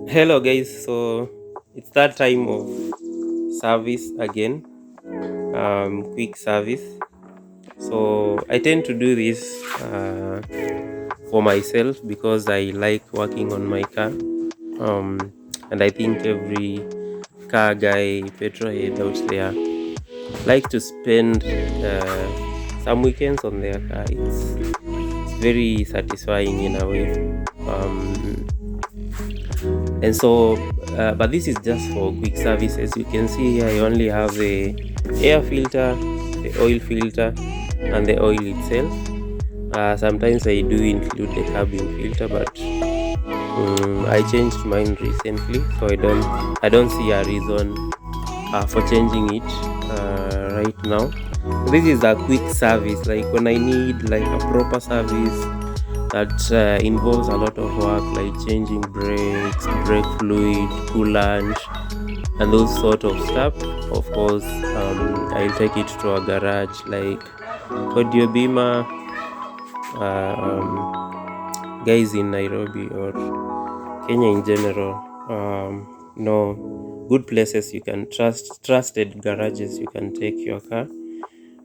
Hello guys, so it's that time of service again, quick service. So I tend to do this for myself because I like working on my car, and I think every car guy, petrol head out there like to spend some weekends on their car. It's very satisfying in a way. And so but this is just for quick service. As you can see here, I only have the air filter, the oil filter, and the oil itself. Sometimes I do include the cabin filter, but I changed mine recently, so I don't see a reason for changing it right now. This is a quick service, like when I need like a proper service that involves a lot of work, like changing brakes, brake fluid, coolant, and those sort of stuff. Of course, I'll take it to a garage like Audio Bima, guys in Nairobi or Kenya in general. No, good places you can trusted garages you can take your car.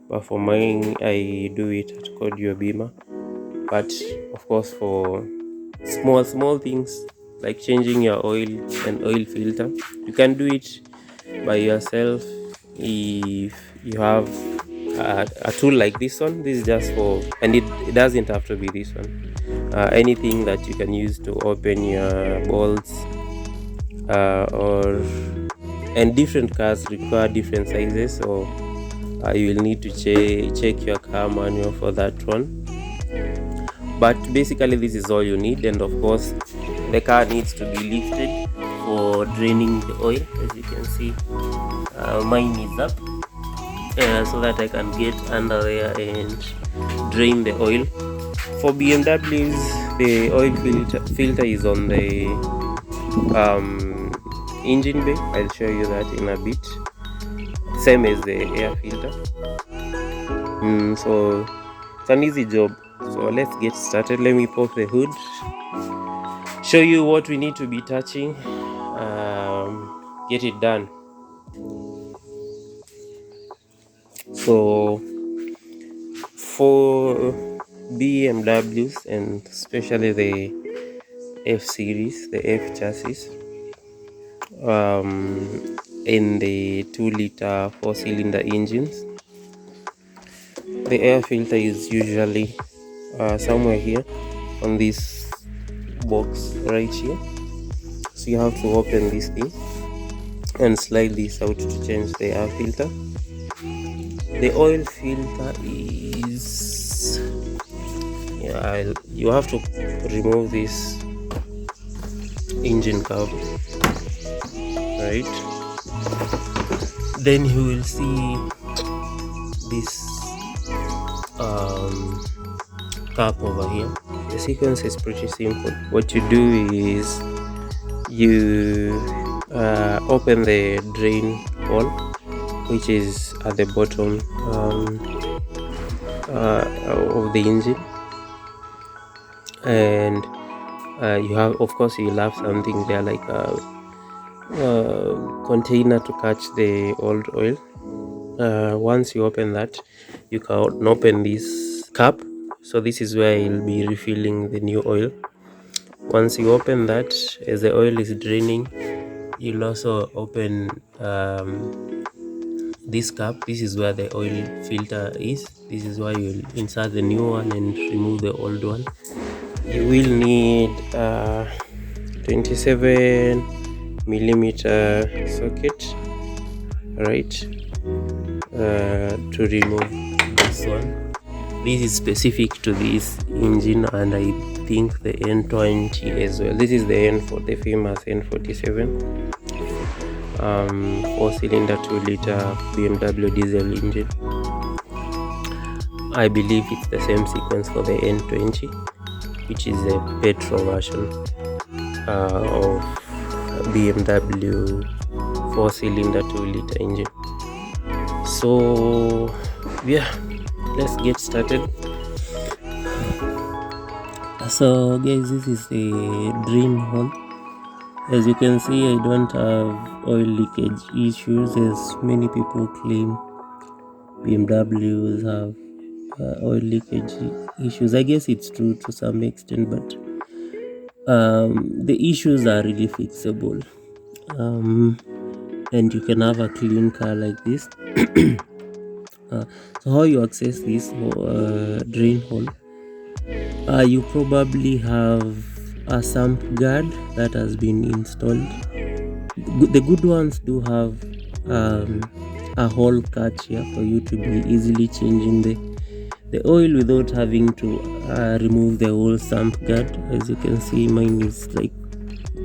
But for mine, I do it at Audio Bima. But of course, for small things like changing your oil and oil filter, you can do it by yourself if you have a tool like this one. This is just for, and it doesn't have to be this one. Anything that you can use to open your bolts, or and different cars require different sizes, so you will need to check your car manual for that one. But basically this is all you need. And of course, the car needs to be lifted for draining the oil. As you can see, mine is up, so that I can get under there and drain the oil. For BMWs, the oil filter is on the engine bay. I'll show you that in a bit, same as the air filter. So it's an easy job. So let's get started. Let me pop the hood, show you what we need to be touching, get it done. So for BMWs, and especially the F series, the F chassis, in the 2-liter 4-cylinder engines, the air filter is usually somewhere here on this box right here. So you have to open this thing and slide this out to change the air filter. The oil filter is, you have to remove this engine cover, right? Then you will see this cap over here. The sequence is pretty simple. What you do is you open the drain hole, which is at the bottom of the engine, and you have, of course, you'll have something there like a container to catch the old oil. Once you open that, you can open this cap. So this is where you'll be refilling the new oil. Once you open that, as the oil is draining, you'll also open this cap. This is where the oil filter is. This is why you'll insert the new one and remove the old one. You will need 27 millimeter socket, right, to remove this one. This is specific to this engine, and I think the N20 as well. This is the the famous N47 4-cylinder 2-liter BMW diesel engine. I believe it's the same sequence for the N20, which is a petrol version of BMW 4-cylinder 2-liter engine. So yeah, let's get started. So guys, this is the drain hole As you can see, I don't have oil leakage issues as many people claim BMWs have oil leakage issues. I guess it's true to some extent, but the issues are really fixable. And you can have a clean car like this. So how you access this drain hole? You probably have a sump guard that has been installed. The good ones do have a hole catch here for you to be easily changing the oil without having to remove the whole sump guard. As you can see, mine is like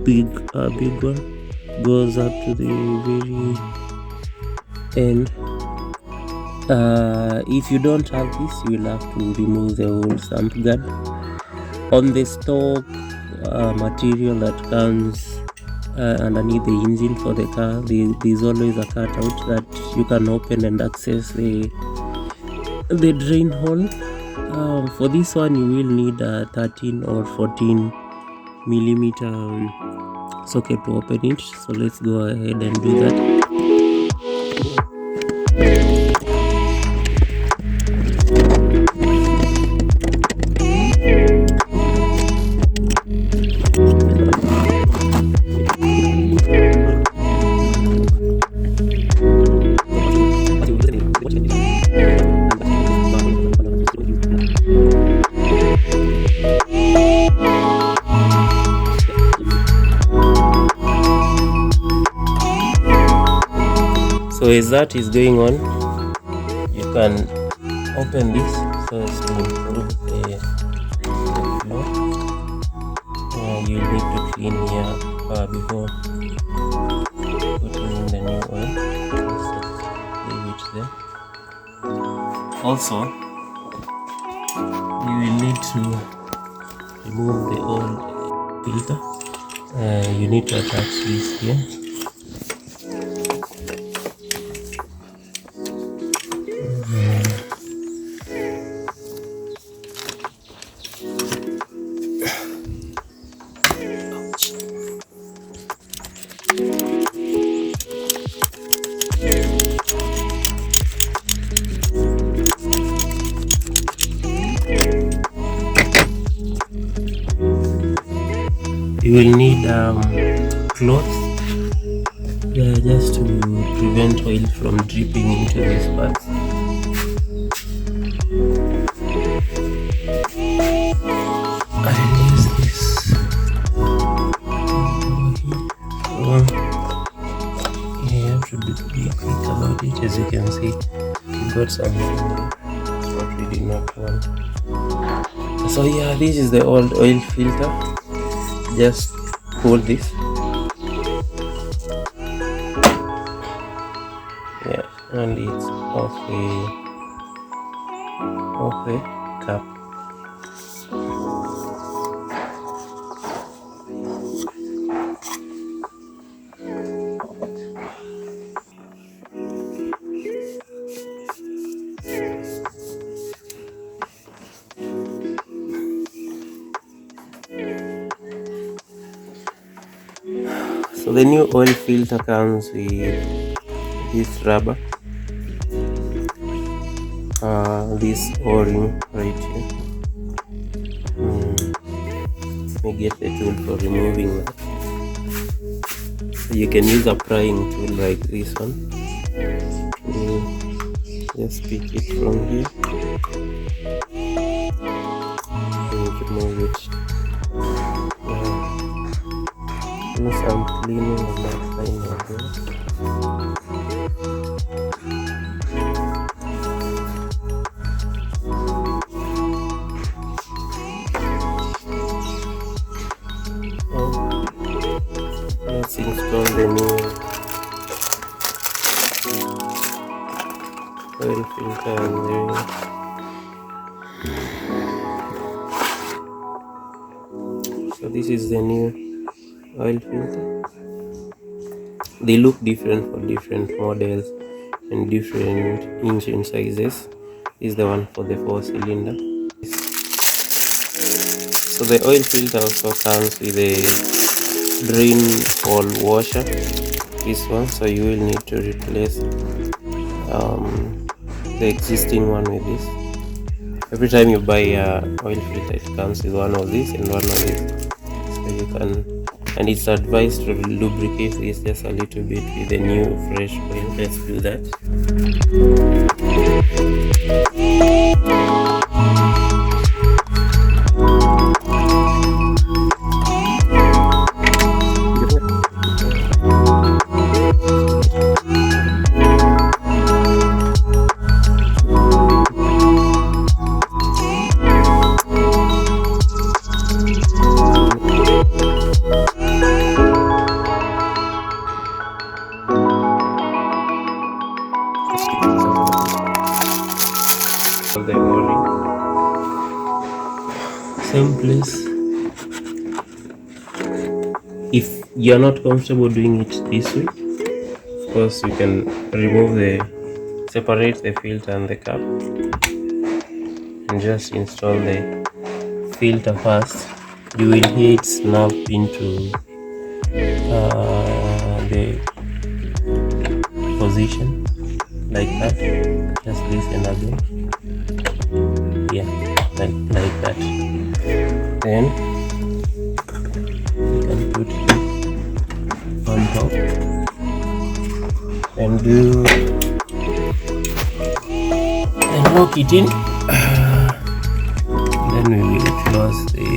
big one, goes up to the very end. If you don't have this, you will have to remove the whole sump guard. On the stock material that comes underneath the engine for the car, there's always a cutout that you can open and access the drain hole. For this one, you will need a 13 or 14 millimeter socket to open it. So let's go ahead and do that. So as that is going on, you can open this so as to improve the flow. You need to clean here before putting in the new oil. So leave it there. Also, you will need to remove the oil filter. You need to attach this here. You will need cloth just to prevent oil from dripping into these parts. I'll use this. You have to be quick about it. As you can see, we got some what we did not want. So yeah, this is the old oil filter. Just pull this. Yeah, and it's off the cap. So the new oil filter comes with this rubber, this O-ring right here. Let me get the tool for removing that. So you can use a prying tool like this one. Just pick it from here and remove it. Do some cleaning of my final here. Let's install the new oil filter and so this is the new oil filter. They look different for different models and different engine sizes. This is the one for the 4-cylinder. So the oil filter also comes with a drain hole washer, this one, so you will need to replace the existing one with this. Every time you buy a oil filter, it comes with one of these and one of these, so you can, and it's advised to lubricate this just a little bit with a new fresh oil. Let's do that. The o-ring, same place. If you're not comfortable doing it this way, of course you can separate the filter and the cap and just install the filter first. You will hear it snap into the position like that. Just listen again. Yeah, like that. Then you can put it on top and lock it in. Then we will close the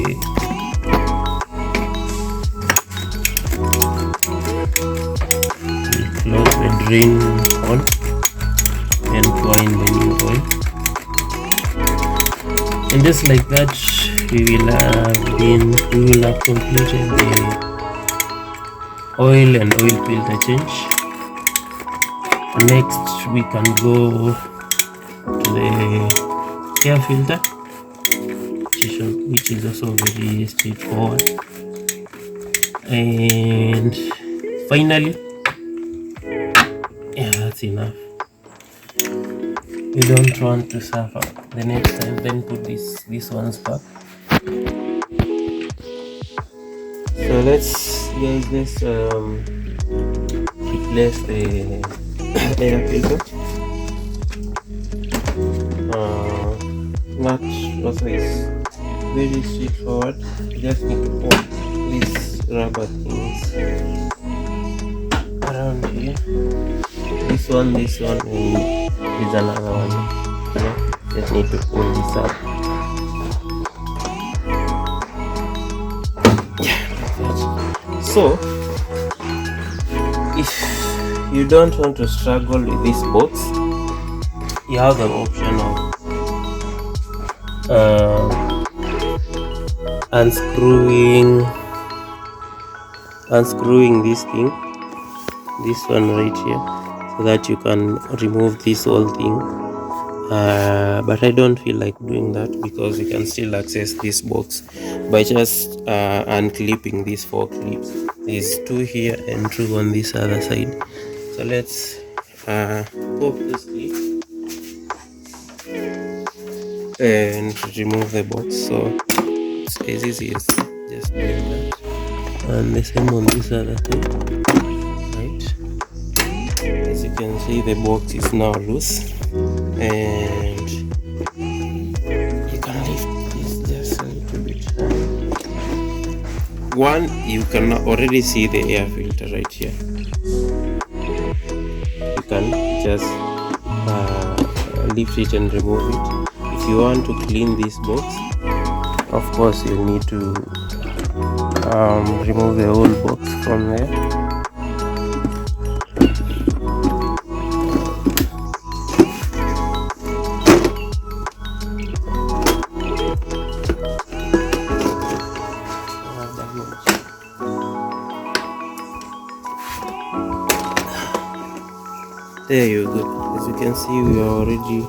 drain on and pour in the new oil. And just like that, we will have completed the oil and oil filter change. Next, we can go to the air filter, which is also very straightforward. And finally, yeah, that's enough. You don't want to suffer the next time. Then put these ones back. So let's replace the air filter. That also is very straightforward. You just need to put these rubber things around here. This one, and is another one. Just need to pull this up. So if you don't want to struggle with this box, you have the option of unscrewing this thing, this one right here, so that you can remove this whole thing. But I don't feel like doing that, because you can still access this box by just unclipping these 4 clips. There's 2 here and 2 on this other side. So let's pop this clip and remove the box. So it's as easy as just doing that. And the same on this other side, right? As you can see, the box is now loose, and you can lift this just a little bit. One, you can already see the air filter right here. You can just lift it and remove it. If you want to clean this box, of course you need to remove the whole box from there. There you go. As you can see, we are already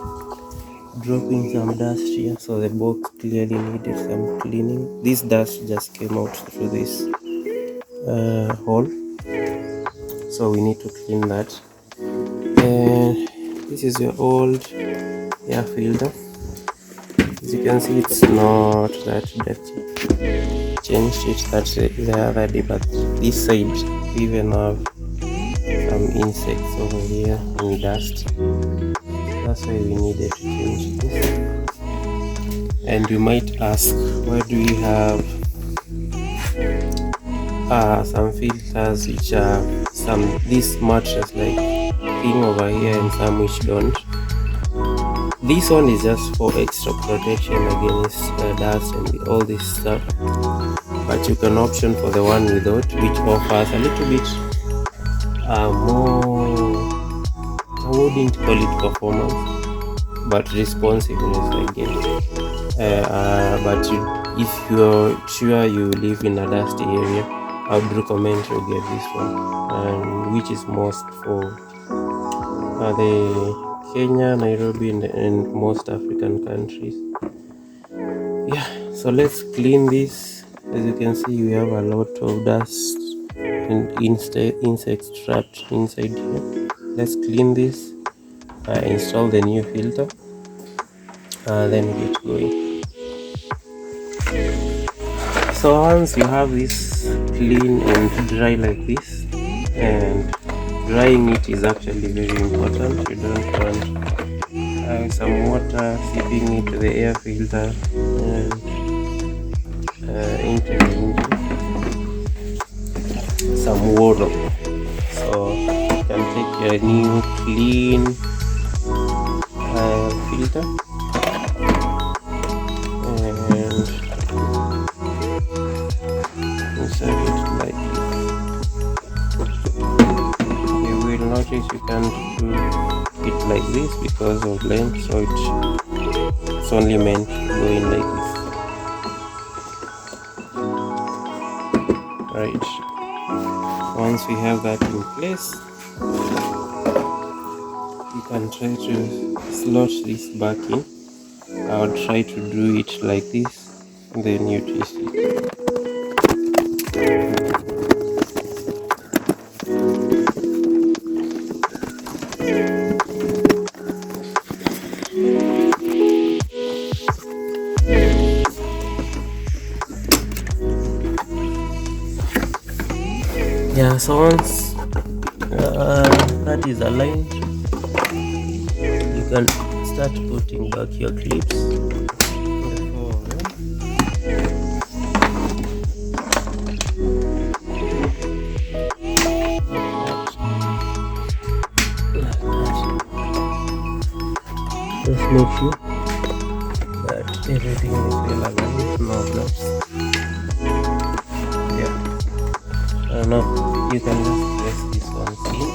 dropping some dust here, so the box clearly needed some cleaning. This dust just came out through this hole, so we need to clean that. And this is your old air filter. As you can see, it's not that dirty. Changed it the other day, but this side we even have some insects over here and dust. That's why we needed to change this. And you might ask, why do we have some filters which are this mattress like thing over here and some which don't? This one is just for extra protection against dust and all this stuff, but you can option for the one without, which offers a little bit more, I wouldn't call it performance, but responsiveness, I guess. But if you're sure you live in a dusty area, I would recommend you get this one, which is most for the Kenya, Nairobi, and most African countries. Yeah, so let's clean this. As you can see, we have a lot of dust and insects trapped inside here. Let's clean this, install the new filter, then get going. So once you have this clean and dry like this, and drying it is actually very important. You don't want some water seeping into the air filter and into the engine, some water. So you can take your new clean filter and insert it like this. You will notice you can't do it like this because of length, so it's only meant to go in like this. Right, once we have that in place, you can try to slot this back in. I would try to do it like this, and then you twist it. Yeah, so once that is aligned, you can start putting back your clips. Just make sure that everything is well aligned, no blocks. Yeah. Now you can just press this one in.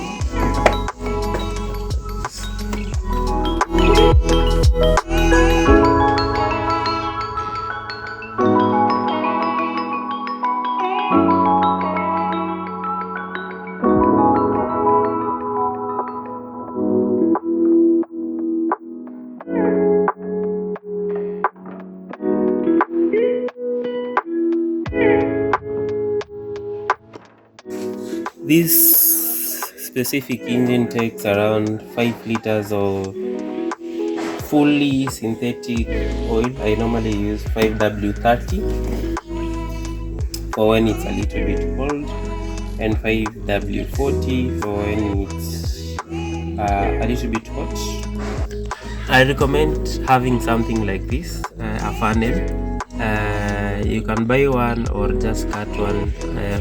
This specific engine takes around 5 liters of fully synthetic oil. I normally use 5W30 for when it's a little bit cold, and 5W40 for when it's a little bit hot. I recommend having something like this, a funnel. You can buy one or just cut one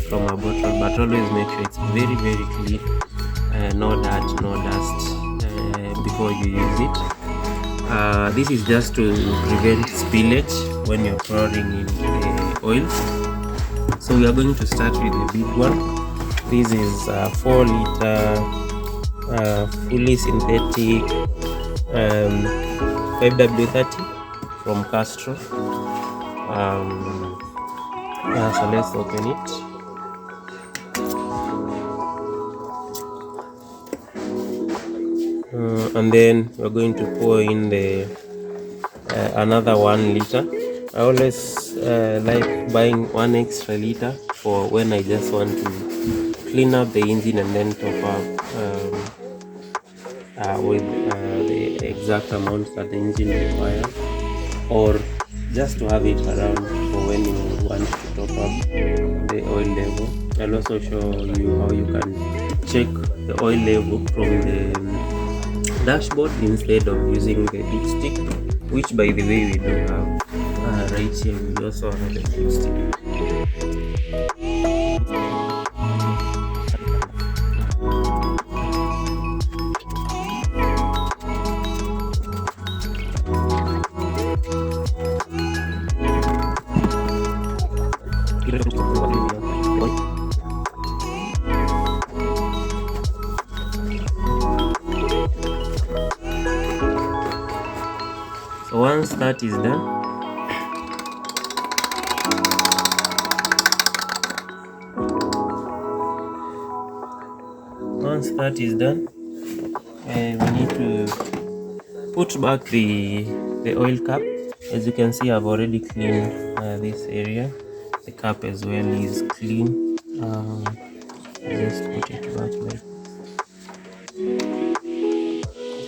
from a bottle, but always make sure it's very clean, no dirt, no dust before you use it. This is just to prevent spillage when you're pouring in the oil. So we are going to start with the big one. This is a 4 liter fully synthetic 5W30 from Castro. So let's open it. And then we're going to pour in the another 1 liter. I always like buying 1 extra liter for when I just want to clean up the engine and then top up with the exact amount that the engine requires, or just to have it around for when you want to top up the oil level. I'll also show you how you can check the oil level from the dashboard instead of using the dipstick, which by the way we do have right here. We also have the dipstick. So once that is done, we need to put back the oil cap. As you can see, I've already cleaned this area. The cap as well is clean. Just put it back like,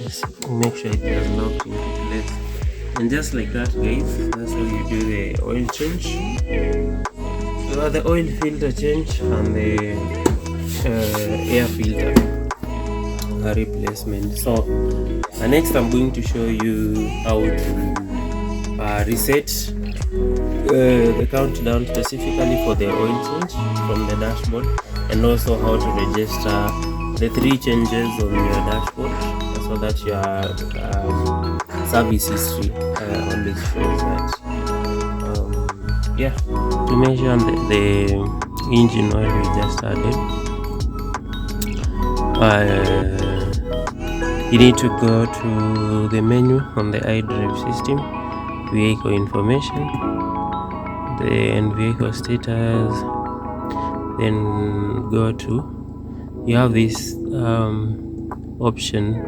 just make sure it is locked into place. And just like that, guys, that's how you do the oil change. So the oil filter change and the air filter replacement. So next I'm going to show you how to reset the countdown specifically for the oil change from the dashboard, and also how to register the 3 changes on your dashboard so that your service history always shows that. Yeah, to measure the engine oil we just added, you need to go to the menu on the iDrive system, vehicle information, then vehicle status, then go to, you have this option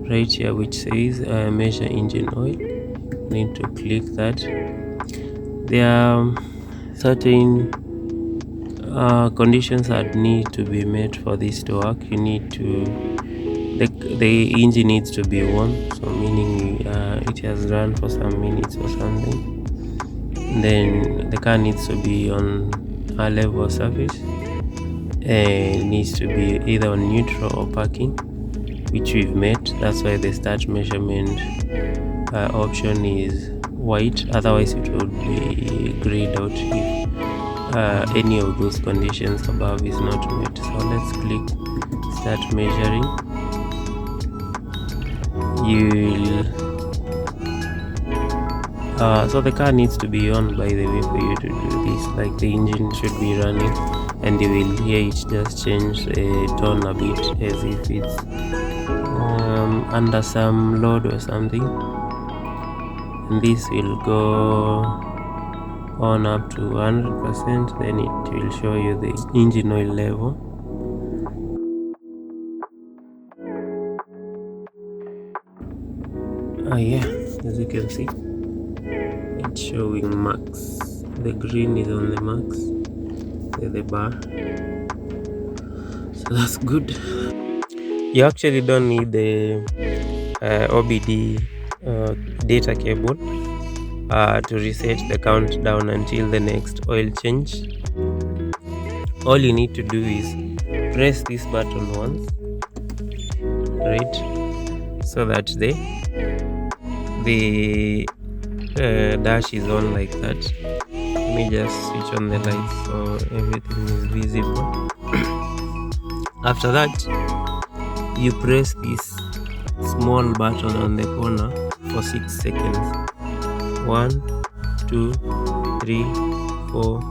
right here which says measure engine oil. You need to click that. There are certain conditions that need to be met for this to work. You need to, the engine needs to be warm, so meaning it has run for some minutes or something. Then the car needs to be on a level surface, and it needs to be either on neutral or parking, which we've met. That's why the start measurement option is white, otherwise it would be grayed out if any of those conditions above is not met. So let's click start measuring. So the car needs to be on, by the way, for you to do this. Like, the engine should be running, and you will hear it just change the tone a bit as if it's under some load or something. And this will go on up to 100%, then it will show you the engine oil level. Yeah, as you can see, it's showing max. The green is on the max, the bar, so that's good. You actually don't need the OBD data cable to reset the countdown until the next oil change. All you need to do is press this button once, right, so that the dash is on like that. Let me just switch on the lights so everything is visible. After that, you press this small button on the corner for 6 seconds. 1, 2, 3, 4,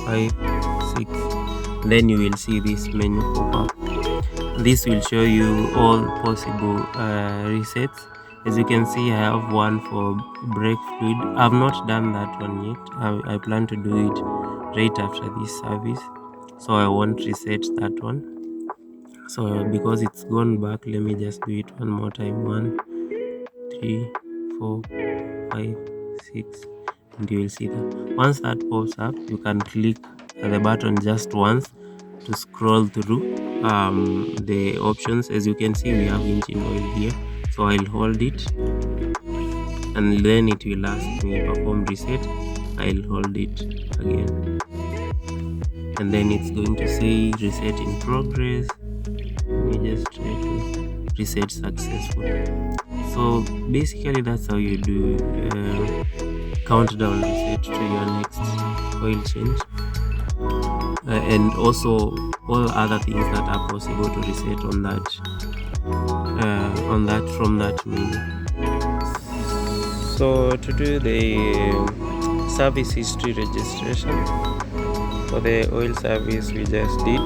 5, 6. Then you will see this menu pop up. This will show you all possible resets. As you can see, I have one for brake fluid. I've not done that one yet. I plan to do it right after this service, so I won't reset that one. So because it's gone back, let me just do it one more time. 1, 3, 4, 5, 6, and you will see that. Once that pops up, you can click the button just once to scroll through the options. As you can see, we have engine oil here, so I'll hold it, and then it will ask me perform reset. I'll hold it again. and then it's going to say reset in progress. You just try to reset successful. So basically that's how you do countdown reset to your next oil change, and also all other things that are possible to reset on that from that menu. So to do the service history registration for the oil service we just did,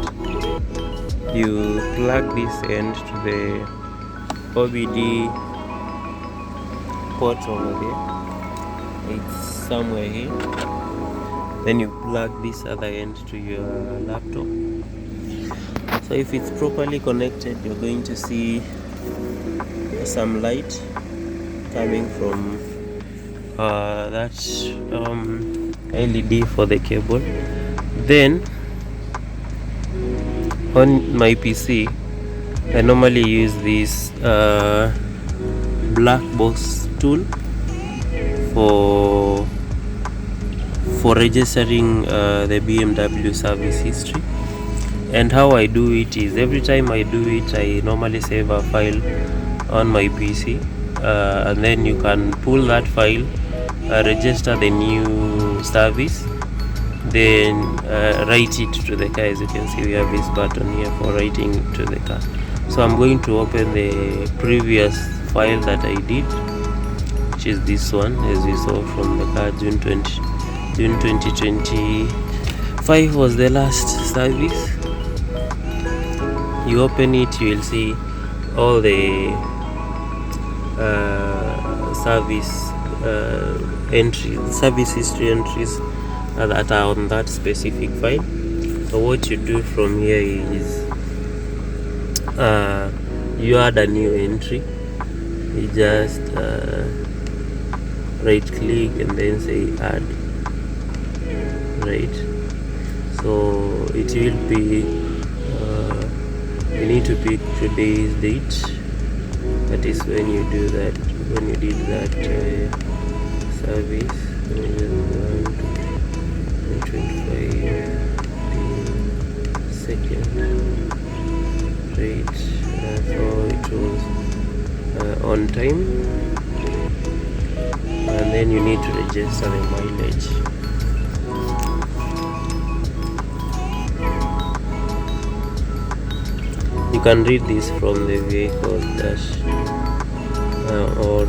you plug this end to the OBD port over there. It's somewhere here. Then you plug this other end to your laptop. So if it's properly connected, you're going to see some light coming from that LED for the cable. Then on my PC, I normally use this black box tool for registering the BMW service history. And how I do it is, every time I do it, I normally save a file on my PC, and then you can pull that file, register the new service, then write it to the car. As you can see, we have this button here for writing to the car. So I'm going to open the previous file that I did, which is this one, as you saw from the car. June 2025 was the last service. You open it, you will see all the service entries, service history entries that are on that specific file. So what you do from here is you add a new entry. You just right click and then say add, right? So it will be you need to pick today's date. That is when you do that, when you did that service. 25 second, right? So it was on time, and then you need to register the mileage. You can read this from the vehicle dash or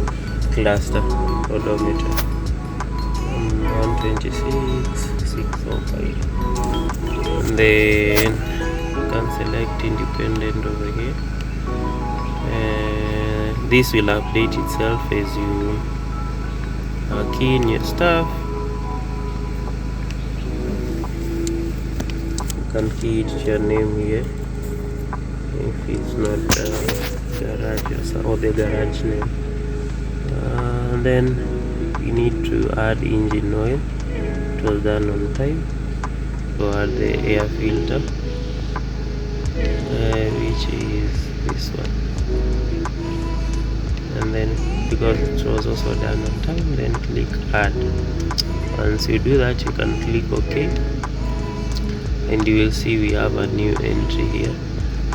cluster odometer. 126 605. And then you can select independent over here. This will update itself as you key in your stuff. You can key it your name here if it's not garage or the garage name. And then you need to add engine oil. It was done on time. So add the air filter, which is this one. And then because it was also done on time, then click add. Once you do that, you can click OK, and you will see we have a new entry here.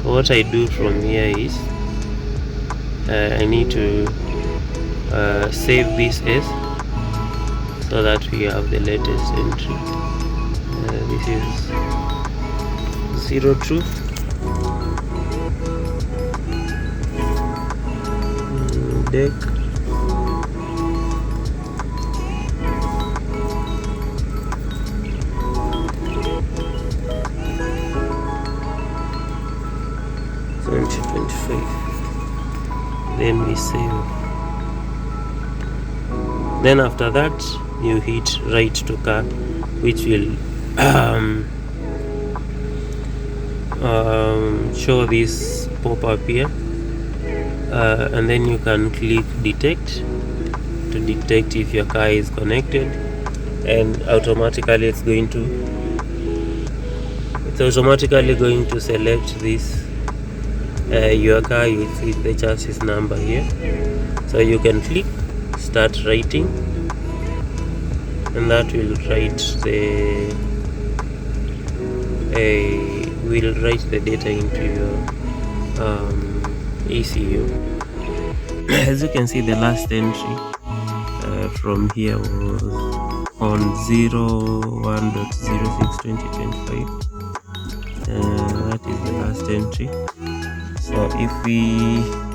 So what I do from here is I need to save this as, so that we have the latest entry. This is 0 truth. Deck. Then we save. Then after that you hit write to car, which will show this pop-up here, and then you can click detect to detect if your car is connected, and automatically it's automatically going to select this your car. You will see the chassis number here, so you can click start writing, and that will write will write the data into your ECU. As you can see, the last entry from here was on 01.06/2025. That is the last entry. So if we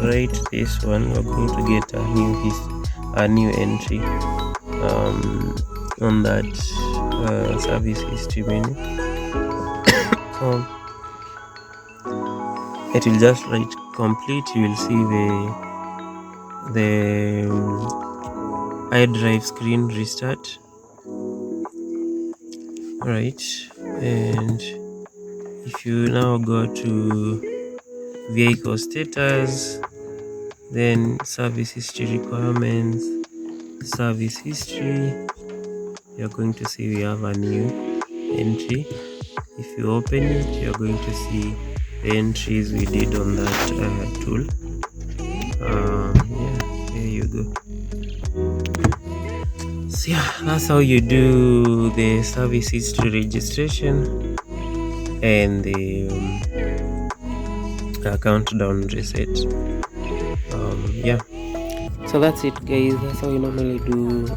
write this one, we're going to get a new entry on that service history menu. So it will just write complete. You will see the iDrive screen restart. Right, and if you now go to vehicle status, then service history requirements, service history, you're going to see we have a new entry. If you open it, you're going to see the entries we did on that tool. Yeah, there you go. So yeah, that's how you do the service history registration and the countdown reset. Yeah, so that's it, guys. That's how we normally do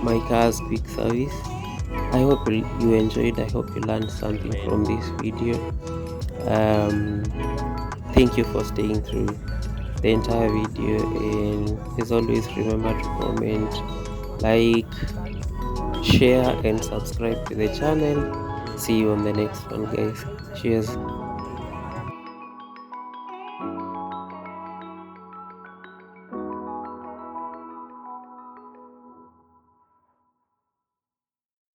my car's quick service. I hope you enjoyed. I hope you learned something from this video. Thank you for staying through the entire video, and as always, remember to comment, like, share and subscribe to the channel. See you on the next one, guys. Cheers.